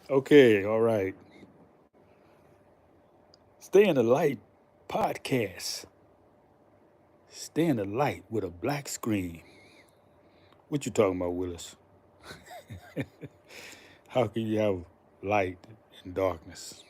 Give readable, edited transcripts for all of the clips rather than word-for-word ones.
Okay, all right. Stay in the Light podcast. Stay in the light with a black screen. What you talking about, Willis? How can you have light in darkness?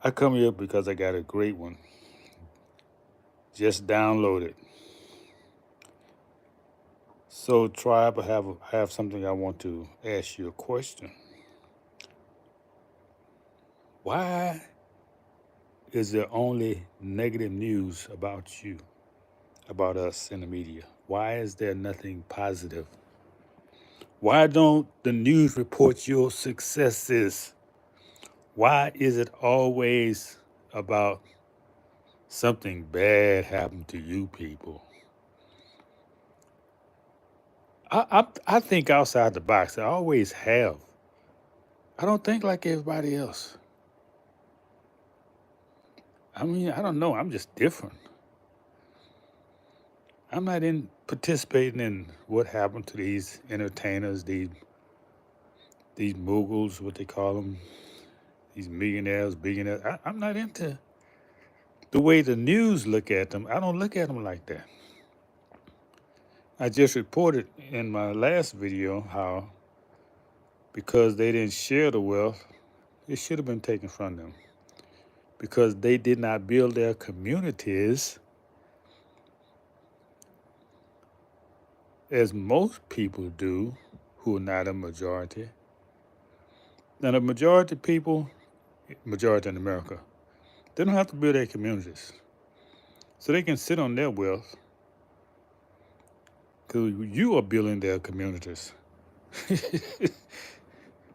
I come here because I got a great one. Just download it. So, Tribe, I have something I want to ask you a question. Why is there only negative news about you, about us in the media? Why is there nothing positive? Why don't the news report your successes? Why is it always about something bad happened to you people? I think outside the box. I always have. I don't think like everybody else. I mean, I don't know. I'm just different. I'm not in participating in what happened to these entertainers, these moguls, what they call them, these millionaires, billionaires. I'm not into the way the news look at them. I don't look at them like that. I just reported in my last video how because they didn't share the wealth, it should have been taken from them. Because they did not build their communities as most people do who are not a majority. Now, the majority people, majority in America, they don't have to build their communities. So they can sit on their wealth because you are building their communities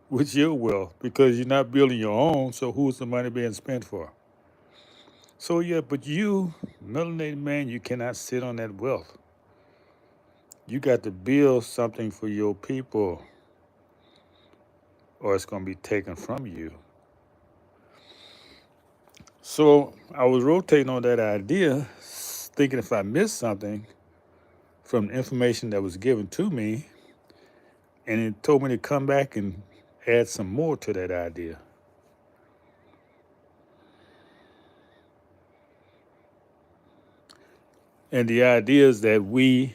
with your wealth because you're not building your own. So who's the money being spent for? So, yeah, but you, melanated man, you cannot sit on that wealth. You got to build something for your people or it's going to be taken from you. So I was rotating on that idea, thinking if I missed something from the information that was given to me, and it told me to come back and add some more to that idea. And the idea is that we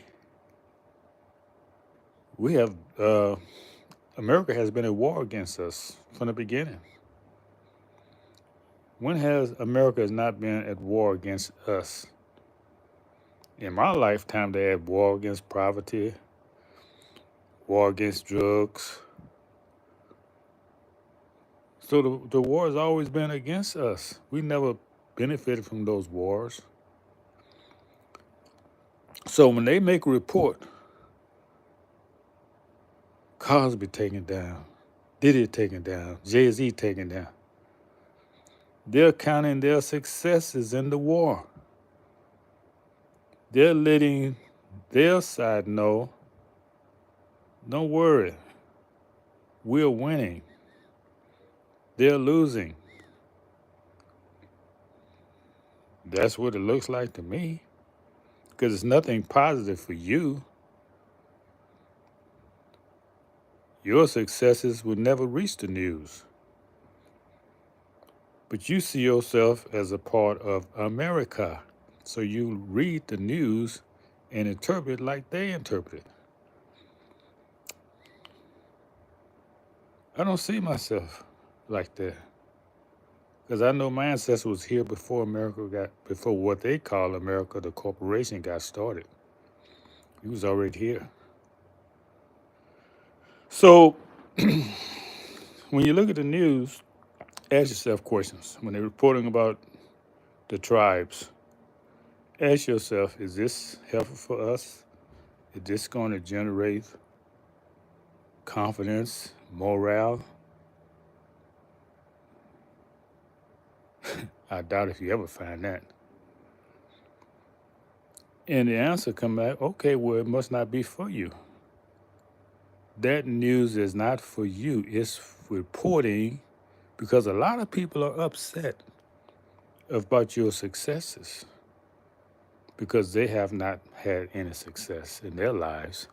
have America has been at war against us from the beginning. When has America not been at war against us? In my lifetime, they had war against poverty, war against drugs. So the war has always been against us. We never benefited from those wars. So when they make a report, Cosby taken down, Diddy taken down, Jay-Z taken down, they're counting their successes in the war. They're letting their side know, don't worry, we're winning. They're losing. That's what it looks like to me. Because it's nothing positive for you. Your successes would never reach the news. But you see yourself as a part of America. So you read the news and interpret like they interpret it. I don't see myself like that. Because I know my ancestor was here before what they call America, the corporation, got started. He was already here. So when you look at the news, ask yourself questions. When they're reporting about the tribes, ask yourself, is this helpful for us? Is this going to generate confidence, morale? I doubt if you ever find that. And the answer come back, okay, well, it must not be for you. That news is not for you. It's reporting because a lot of people are upset about your successes because they have not had any success in their lives.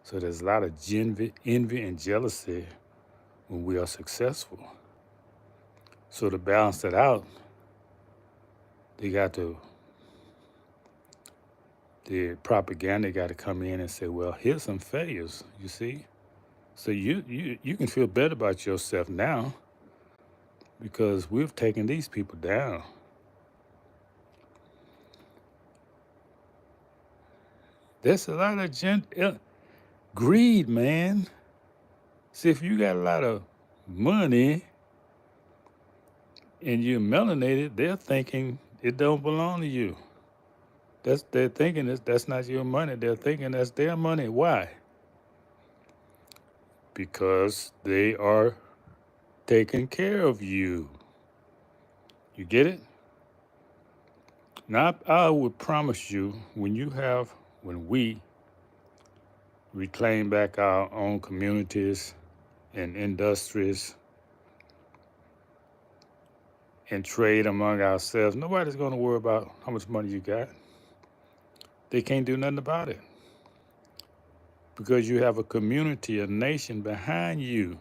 So there's a lot of envy and jealousy when we are successful. So to balance that out, they got to the propaganda got to come in and say, well, here's some failures, you see. So you can feel better about yourself now because we've taken these people down. There's a lot of greed, man. See, if you got a lot of money and you're melanated, they're thinking it don't belong to you. They're thinking that's not your money. They're thinking that's their money. Why? Because they are taking care of you. You get it? Now I would promise you, when we reclaim back our own communities and industries and trade among ourselves, nobody's going to worry about how much money you got. They can't do nothing about it because you have a community, a nation behind you.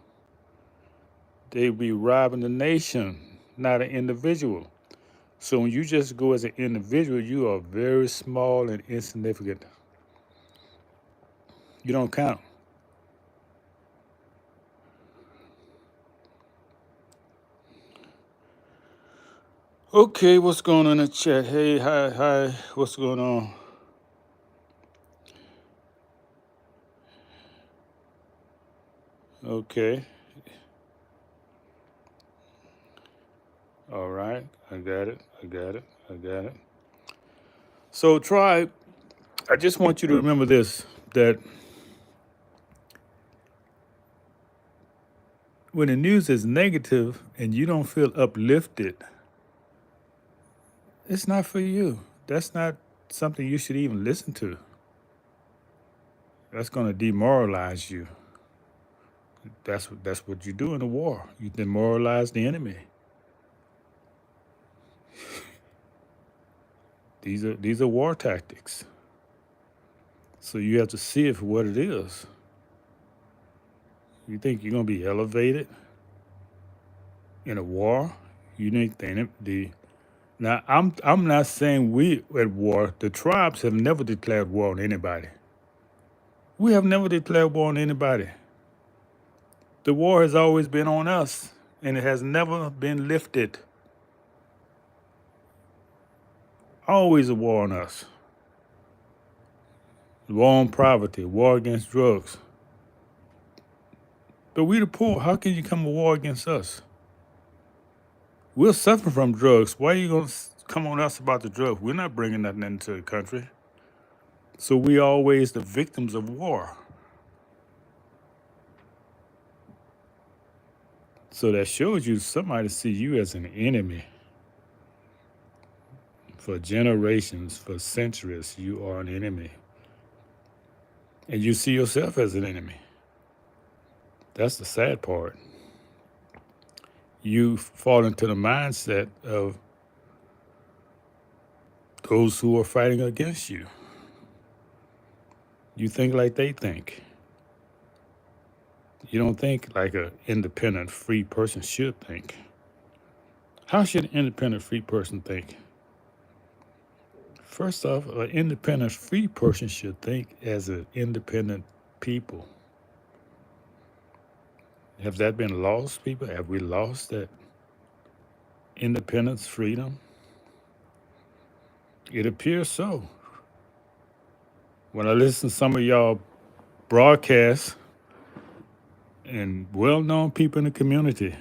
They be robbing the nation, not an individual. So when you just go as an individual, you are very small and insignificant. You don't count. Okay, what's going on in the chat? Hey, hi, what's going on? Okay, all right, I got it. So, tribe, I just want you to remember this, that when the news is negative and you don't feel uplifted, it's not for you. That's not something you should even listen to. That's going to demoralize you. That's what you do in a war. You demoralize the enemy. These are war tactics. So you have to see it for what it is. You think you're gonna be elevated in a war? You think the now I'm not saying we at war. The tribes have never declared war on anybody. We have never declared war on anybody. The war has always been on us, and it has never been lifted. Always a war on us. War on poverty, war against drugs. But we the poor, how can you come a war against us? We're suffering from drugs. Why are you going to come on us about the drugs? We're not bringing nothing into the country. So we always the victims of war. So that shows you somebody see you as an enemy. For generations, for centuries, you are an enemy. And you see yourself as an enemy. That's the sad part. You fall into the mindset of those who are fighting against you. You think like they think. You don't think like an independent, free person should think. How should an independent, free person think? First off, an independent, free person should think as an independent people. Have that been lost, people? Have we lost that independence, freedom? It appears so. When I listen to some of y'all broadcasts and well-known people in the community,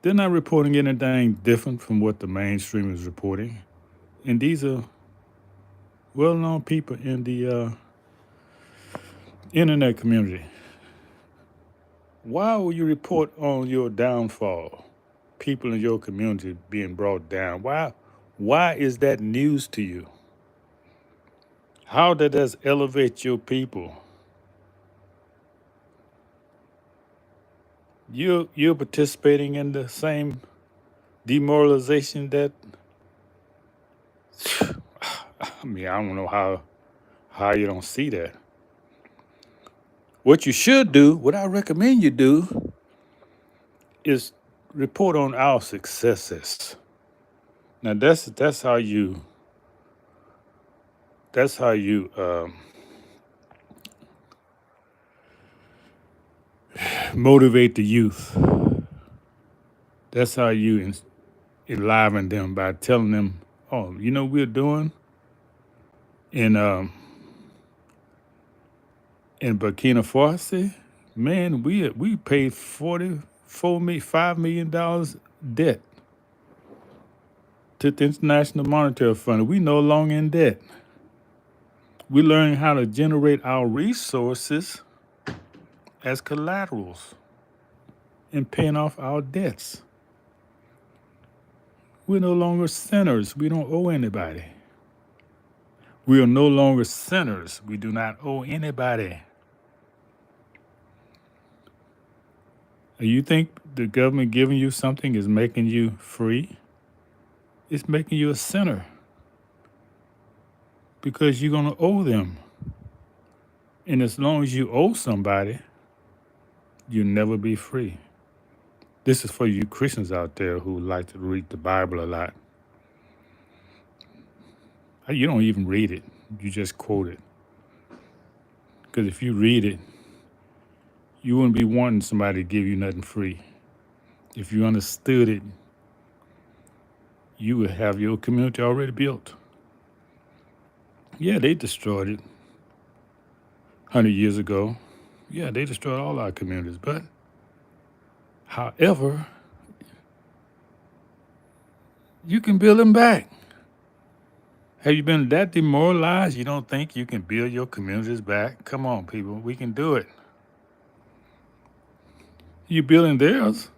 they're not reporting anything different from what the mainstream is reporting. And these are well-known people in the internet community. Why will you report on your downfall? People in your community being brought down. Why is that news to you? How that does elevate your people? You're participating in the same demoralization that I mean, I don't know how you don't see that. What you should do, what I recommend you do, is report on our successes. Now that's how you motivate the youth. That's how you enliven them by telling them, oh, you know, we're doing in in Burkina Faso, man, we paid $5 million debt to the International Monetary Fund. We no longer in debt. We learn how to generate our resources as collaterals and paying off our debts. We're no longer sinners. We don't owe anybody. We are no longer sinners. We do not owe anybody. And you think the government giving you something is making you free? It's making you a sinner because you're going to owe them. And as long as you owe somebody, you'll never be free. This is for you Christians out there who like to read the Bible a lot. You don't even read it. You just quote it. Because if you read it, you wouldn't be wanting somebody to give you nothing free. If you understood it, you would have your community already built. Yeah, they destroyed it 100 years ago. Yeah, they destroyed all our communities. But, however, you can build them back. Have you been that demoralized you don't think you can build your communities back? Come on, people. We can do it. You building theirs.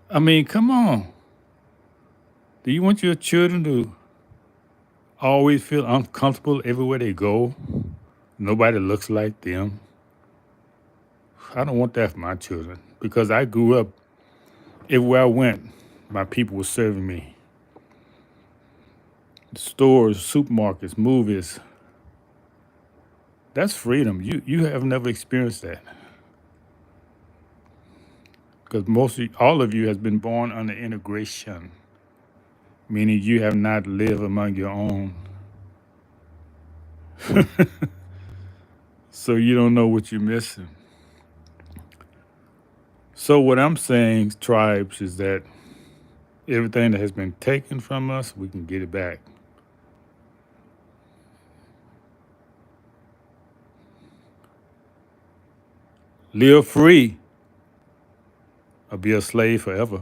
I mean, come on. Do you want your children to always feel uncomfortable everywhere they go? Nobody looks like them. I don't want that for my children because I grew up, everywhere I went, my people were serving me. Stores, supermarkets, movies. That's freedom. You have never experienced that. Because all of you has been born under integration, meaning you have not lived among your own. So you don't know what you're missing. So what I'm saying, tribes, is that everything that has been taken from us, we can get it back. Live free or be a slave forever.